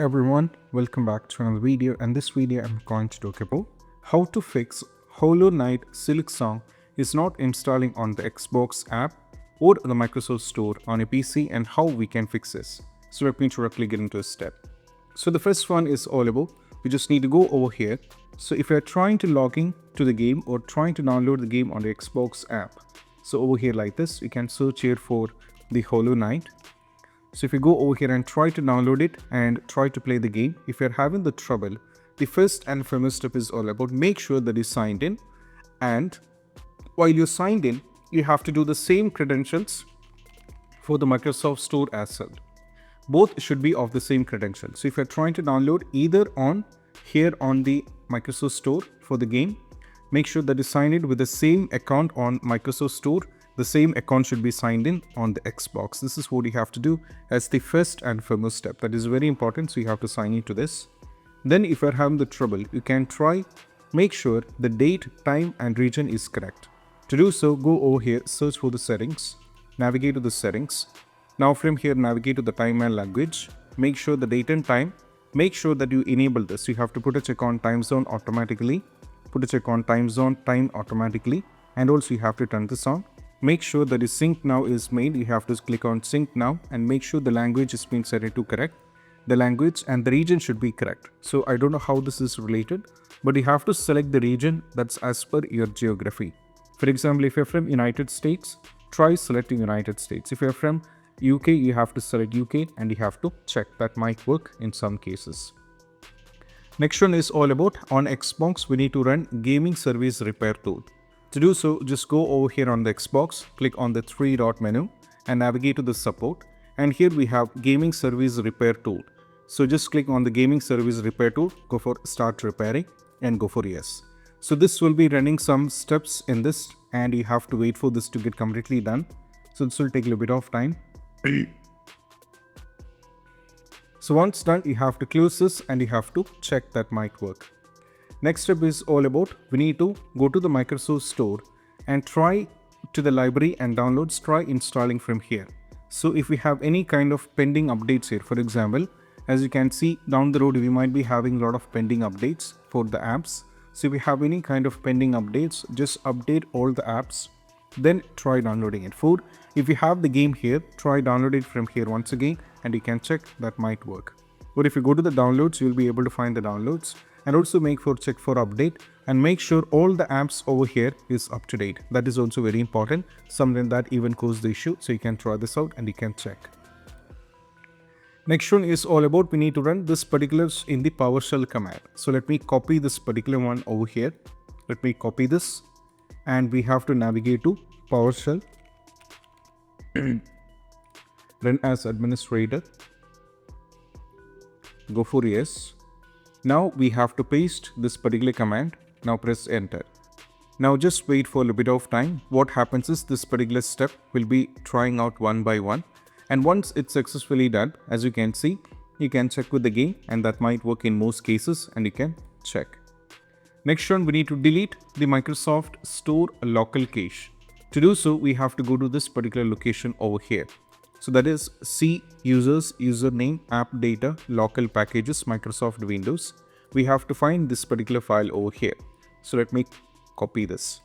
everyone, welcome back to another video. And this video I'm going to talk about how to fix Hollow Knight Silksong is not installing on the Xbox app or the Microsoft Store on a PC and how we can fix this. So let me directly get into a step. So the first one is all about, we just need to go over here. So if you're trying to log in to the game or trying to download the game on the Xbox app, so over here like this, you can search here for the Hollow Knight. So if you go over here and try to download it and try to play the game, if you're having the trouble, the first and foremost step is all about make sure that you signed in. And while you're signed in, you have to do the same credentials for the Microsoft Store as well. Both should be of the same credentials. So if you're trying to download either on here on the Microsoft Store for the game, make sure that you sign in with the same account on Microsoft Store. The same account should be signed in on the Xbox. This is what you have to do as the first and foremost step. That is very important. So you have to sign into this. Then if you're having the trouble, you can try, make sure the date, time and region is correct. To do so, go over here, search for the settings, navigate to the settings. Now from here, navigate to the time and language. Make sure the date and time, make sure that you enable this. You have to put a check on time zone automatically, put a check on time zone time automatically, and also you have to turn this on. Make sure that the sync now is made. You have to click on sync now and make sure the language is being set to correct. The language and the region should be correct. So I don't know how this is related, but you have to select the region that's as per your geography. For example, if you're from United States, try selecting United States. If you're from UK, you have to select UK and you have to check. That might work in some cases. Next one is all about on Xbox, we need to run gaming service repair tool. To do so, just go over here on the Xbox, click on the three-dot menu and navigate to the support. And here we have gaming service repair tool. So just click on the gaming service repair tool, go for start repairing and go for yes. So this will be running some steps in this and you have to wait for this to get completely done. So this will take a little bit of time. So once done, you have to close this and you have to check that might work. Next step is all about, we need to go to the Microsoft Store and try to the library and downloads, try installing from here. So if we have any kind of pending updates here, for example, as you can see down the road, we might be having a lot of pending updates for the apps. So if we have any kind of pending updates, just update all the apps, then try downloading it. If you have the game here, try download it from here once again and you can check that might work. But if you go to the downloads, you'll be able to find the downloads. And also check for update and make sure all the apps over here is up to date. That is also very important. Something that even caused the issue. So you can try this out and you can check. Next one is all about, we need to run this particulars in the PowerShell command. So let me copy this particular one over here. Let me copy this and we have to navigate to PowerShell. Run as administrator. Go for yes. Now we have to paste this particular command. Now press enter. Now just wait for a little bit of time. What happens is this particular step will be trying out one by one. And once it's successfully done, as you can see, you can check with the game and that might work in most cases and you can check. Next one, we need to delete the Microsoft Store local cache. To do so, we have to go to this particular location over here. So that is C users, username, app data, local packages, Microsoft Windows. We have to find this particular file over here. So let me copy this.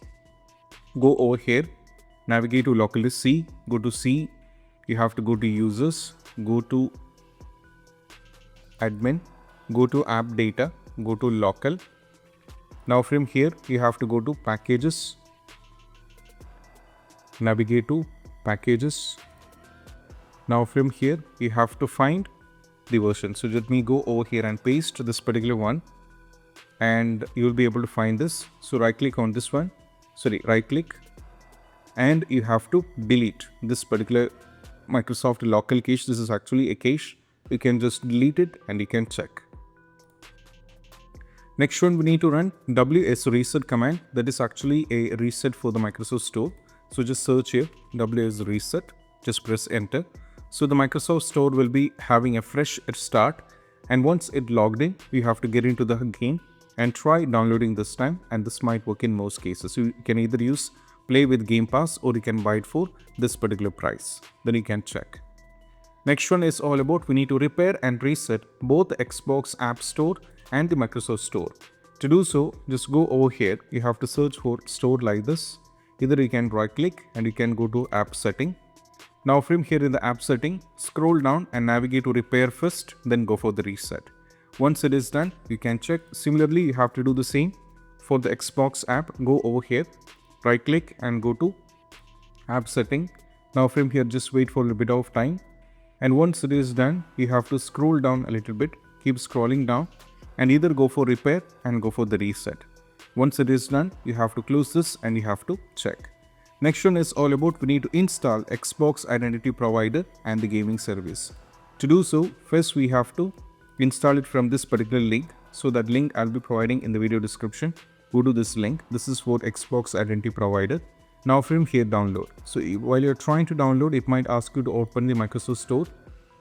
Go over here, navigate to localist C, go to C. You have to go to users, go to admin, go to app data, go to local. Now from here, you have to go to packages, navigate to packages. Now from here, you have to find the version. So let me go over here and paste this particular one and you will be able to find this. So right click on this one, right click and you have to delete this particular Microsoft local cache. This is actually a cache. You can just delete it and you can check. Next one, we need to run ws reset command. That is actually a reset for the Microsoft Store. So just search here, ws reset, just press enter. So the Microsoft Store will be having a fresh start and once it logged in, you have to get into the game and try downloading this time and this might work in most cases. So you can either use play with Game Pass or you can buy it for this particular price. Then you can check. Next one is all about we need to repair and reset both the Xbox App Store and the Microsoft Store. To do so, just go over here. You have to search for store like this. Either you can right click and you can go to app setting. Now from here in the app setting, scroll down and navigate to repair first, then go for the reset. Once it is done, you can check. Similarly, you have to do the same for the Xbox app. Go over here, right click and go to app setting. Now from here, just wait for a bit of time. And once it is done, you have to scroll down a little bit, keep scrolling down and either go for repair and go for the reset. Once it is done, you have to close this and you have to check. Next one is all about we need to install Xbox Identity Provider and the gaming service. To do so, first we have to install it from this particular link. So that link I'll be providing in the video description. Go to this link. This is for Xbox Identity Provider. Now from here, download. So while you're trying to download, it might ask you to open the Microsoft Store.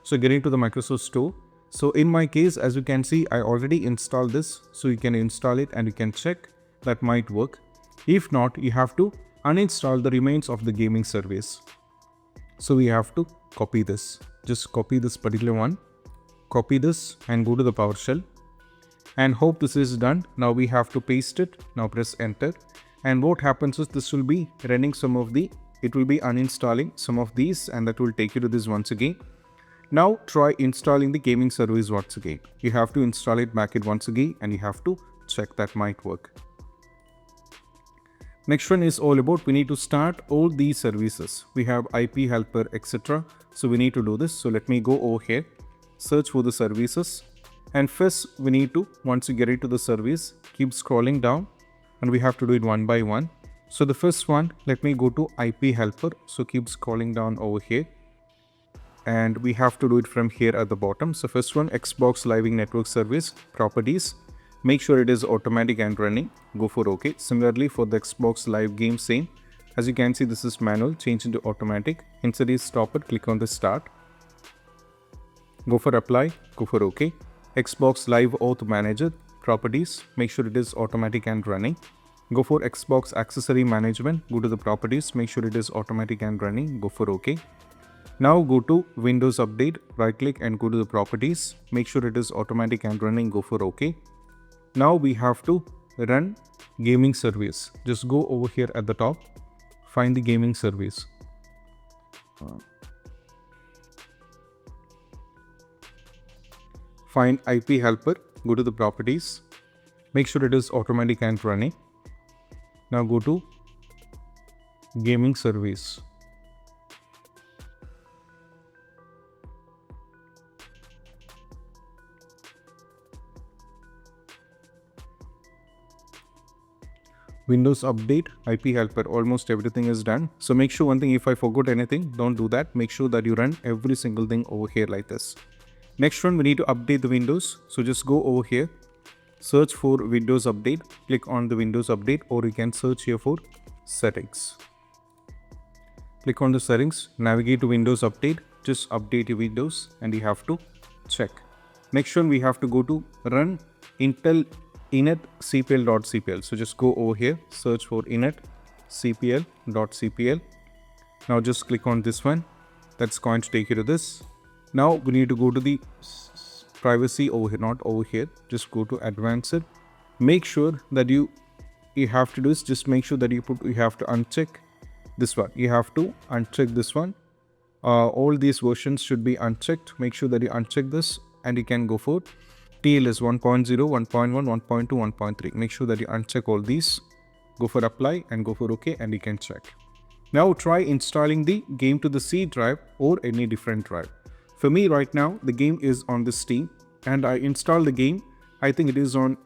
So get into the Microsoft Store. So in my case, as you can see, I already installed this. So you can install it and you can check that might work. If not, you have to uninstall the remains of the gaming service. So we have to copy this. Just copy this particular one. Copy this and go to the PowerShell. And hope this is done. Now we have to paste it. Now press enter. And what happens is this will be running it will be uninstalling some of these and that will take you to this once again. Now try installing the gaming service once again. You have to install it back once again and you have to check that might work. Next one is all about we need to start all these services. We have IP helper, etc. So we need to do this. So let me go over here, search for the services. And first we need to, once you get into the service, keep scrolling down and we have to do it one by one. So the first one, let me go to IP helper. So keep scrolling down over here. And we have to do it from here at the bottom. So first one, Xbox Live Network Service, properties. Make sure it is automatic and running. Go for OK. Similarly for the Xbox Live game, same. As you can see, this is manual, change into automatic. Instead is stop it, click on the start. Go for apply, go for OK. Xbox Live Auth Manager, properties. Make sure it is automatic and running. Go for Xbox Accessory Management. Go to the properties, make sure it is automatic and running. Go for OK. Now go to Windows Update, right click and go to the properties. Make sure it is automatic and running. Go for OK. Now we have to run gaming service. Just go over here at the top, find the gaming service. Find IP helper, go to the properties. Make sure it is automatic and running. Now go to gaming service. Windows Update, IP helper, almost everything is done. So make sure one thing, if I forgot anything, don't do that. Make sure that you run every single thing over here like this. Next one, we need to update the Windows. So just go over here, search for Windows Update, click on the Windows Update, or you can search here for settings. Click on the settings, navigate to Windows Update, just update your Windows and you have to check. Next one, we have to go to run Intel init cpl.cpl. So just go over here, search for init cpl.cpl. Now just click on this one. That's going to take you to this. Now we need to go to the privacy over here, not over here. Just go to advanced. Make sure that you have to do is just make sure that you have to uncheck this one. You have to uncheck this one. All these versions should be unchecked. Make sure that you uncheck this and you can go for TLS 1.0, 1.1, 1.2, 1.3. Make sure that you uncheck all these. Go for apply and go for OK and you can check. Now try installing the game to the C drive or any different drive. For me right now, the game is on the Steam and I installed the game. I think it is on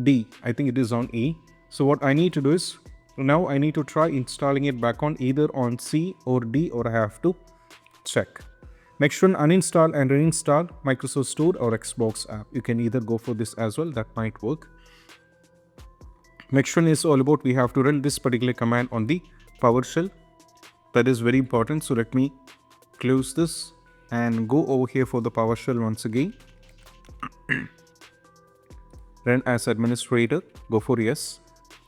D. I think it is on E. So what I need to do is, now I need to try installing it back on either on C or D, or I have to check. Next one, uninstall and reinstall Microsoft Store or Xbox app. You can either go for this as well, that might work. Next one is all about we have to run this particular command on the PowerShell. That is very important. So let me close this and go over here for the PowerShell once again. Run as administrator, go for yes.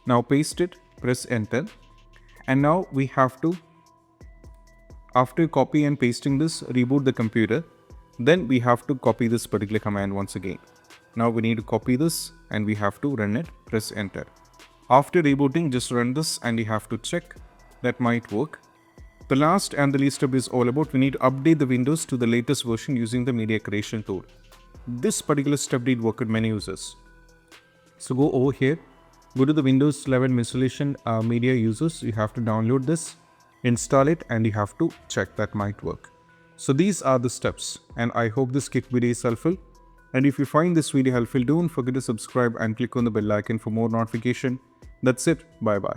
Now paste it, press enter. And now we have to after copy and pasting this, reboot the computer. Then we have to copy this particular command once again. Now we need to copy this and we have to run it, press enter. After rebooting, just run this and you have to check. That might work. The last and the least step is all about we need to update the Windows to the latest version using the media creation tool. This particular step did work with many users. So go over here, go to the Windows 11 installation media users. You have to download this, install it, and you have to check that might work. So these are the steps, and I hope this quick video is helpful. And if you find this video helpful, don't forget to subscribe and click on the bell icon for more notification. That's it. Bye bye.